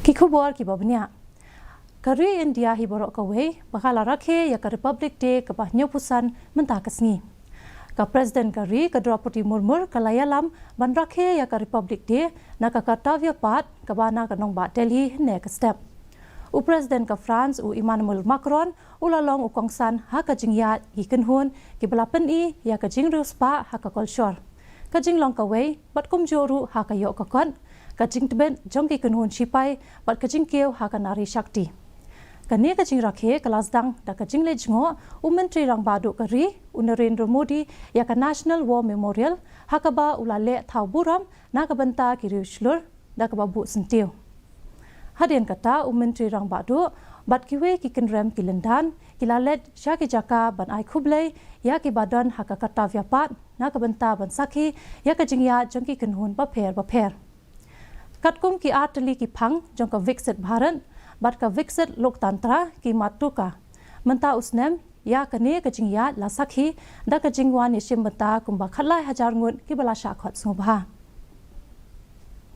Kikubor kibabnya. Kari India hiborok kawai bakal rakhe ya ka Republic Day ka nyopusan mentah kesngi. Ka Presiden Kari ka Draupadi Murmu kalayalam ban rakhe ya ka Republic Day na ka Kartavya Path ka bana ka nong ba Delhi ne ka step. U Presiden ka France u Emmanuel Macron ulalong u kongsan ha ka jingya ikenhun ki belapen I ya ka jingru spa ha ka kolshor. Ka jinglong kawai bat kumjoru ha ka yo ka kon. Kajing teben jongki kenhun sipai bat kajing keu haka nari shakti. Kani kajing rakhe kelasdang da kajing lejngo Menteri Rang Badu Kari Narendra Modi ya ka National War Memorial haka ba ulale thau buram na ka banta kiri shlur da ka babu sentiu. Hadian kata Menteri Rang Badu bat kiwe ki kenrem kilendan kilalet syaki jaka ban ai khublei ya ki badan haka Kartavya Path na ka banta ban sakhi ya kajing ya jongki kenhun baper. Katkum ki artili ki phang jong ka viksit Bharat bat ka viksit loktantra ki matuka menta usnem ya kane ka jingya la sakhi da ka jingwa ni shim bata kumba khalai hajar ngun ki bala sha khot sobha.